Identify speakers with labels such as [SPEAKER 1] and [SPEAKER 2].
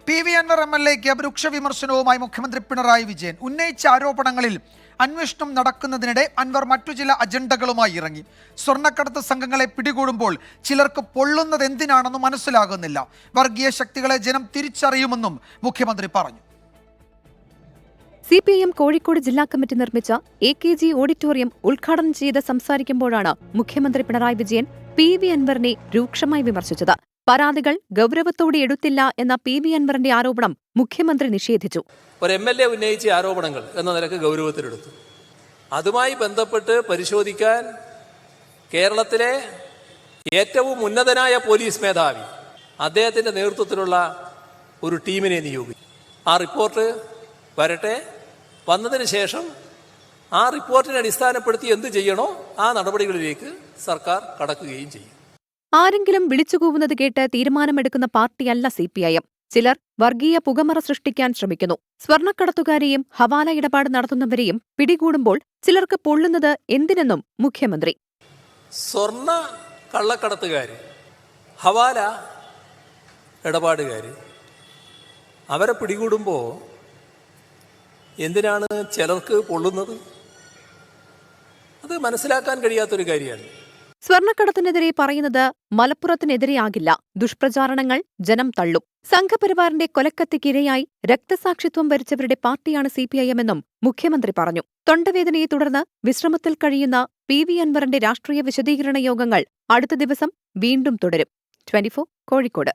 [SPEAKER 1] PV Anwar MLAയ്ക്ക് അപരൂക്ഷ വിമർശനവുമായി മുഖ്യമന്ത്രി പിണറായി വിജയൻ ഉന്നയിച്ച ആരോപണങ്ങളിൽ അന്വേഷണം നടക്കുന്നതിനിടെ അൻവർ മറ്റു ചില അജണ്ടകളുമായി ഇറങ്ങി. സ്വർണ്ണക്കടത്ത് സംഘങ്ങളെ പിടികൂടുമ്പോൾ ചിലർക്ക് പൊള്ളുന്നത് എന്തിനാണെന്ന് മനസ്സിലാകുന്നില്ല. വർഗീയ ശക്തികളെ ജനം തിരിച്ചറിയുമെന്നും മുഖ്യമന്ത്രി പറഞ്ഞു.
[SPEAKER 2] CPIM കോഴിക്കോട് ജില്ലാ കമ്മിറ്റി നിർമ്മിച്ച AKG ഓഡിറ്റോറിയം ഉദ്ഘാടനം ചെയ്ത് സംസാരിക്കുമ്പോഴാണ് മുഖ്യമന്ത്രി പിണറായി വിജയൻ PV അൻവറിനെ രൂക്ഷമായി വിമർശിച്ചത്. പരാതികൾ ഗൗരവത്തോടെ എടുത്തില്ല എന്ന PV അൻവറിന്റെ ആരോപണം മുഖ്യമന്ത്രി നിഷേധിച്ചു.
[SPEAKER 3] ഒരു MLA ഉന്നയിച്ച ആരോപണങ്ങൾ എന്ന നിലക്ക് ഗൗരവത്തിലെടുത്തു. അതുമായി ബന്ധപ്പെട്ട് പരിശോധിക്കാൻ കേരളത്തിലെ ഏറ്റവും ഉന്നതനായ പോലീസ് മേധാവി അദ്ദേഹത്തിന്റെ നേതൃത്വത്തിലുള്ള ഒരു ടീമിനെ നിയോഗിച്ചു. ആ റിപ്പോർട്ട് വരട്ടെ, വന്നതിന് ശേഷം ആ റിപ്പോർട്ടിനെ അടിസ്ഥാനപ്പെടുത്തി എന്ത് ചെയ്യണോ ആ നടപടികളിലേക്ക് സർക്കാർ കടക്കുകയും ചെയ്യും.
[SPEAKER 2] ആരെങ്കിലും വിളിച്ചുകൂവുന്നത് കേട്ട് തീരുമാനമെടുക്കുന്ന പാർട്ടിയല്ല CPIM. ചിലർ വർഗീയ പുകമറ സൃഷ്ടിക്കാൻ ശ്രമിക്കുന്നു. സ്വർണ്ണക്കടത്തുകാരെയും ഹവാല ഇടപാട് നടത്തുന്നവരെയും പിടികൂടുമ്പോൾ ചിലർക്ക് പൊള്ളുന്നത് എന്തിനെന്നും മുഖ്യമന്ത്രി.
[SPEAKER 3] സ്വർണ്ണ കള്ളക്കടത്തുകാര്, ഹവാല ഇടപാടുകാര്, അവരെ പിടികൂടുമ്പോൾ എന്തിനാണ് ചിലർക്ക് പൊള്ളുന്നത്? അത് മനസ്സിലാക്കാൻ കഴിയാത്തൊരു കാര്യമാണ്.
[SPEAKER 2] സ്വർണ്ണക്കടത്തിനെതിരെ പറയുന്നത് മലപ്പുറത്തിനെതിരെയാകില്ല. ദുഷ്പ്രചാരണങ്ങൾ ജനം തള്ളും. സംഘപരിവാറിന്റെ കൊലക്കത്തിക്കിരയായി രക്തസാക്ഷിത്വം വരിച്ചവരുടെ പാർട്ടിയാണ് CPIM എന്നും മുഖ്യമന്ത്രി പറഞ്ഞു. തൊണ്ടവേദനയെ തുടർന്ന് വിശ്രമത്തിൽ കഴിയുന്ന PV അൻവറിന്റെ രാഷ്ട്രീയ വിശദീകരണ യോഗങ്ങൾ അടുത്ത ദിവസം വീണ്ടും തുടരും. 24 കോഴിക്കോട്.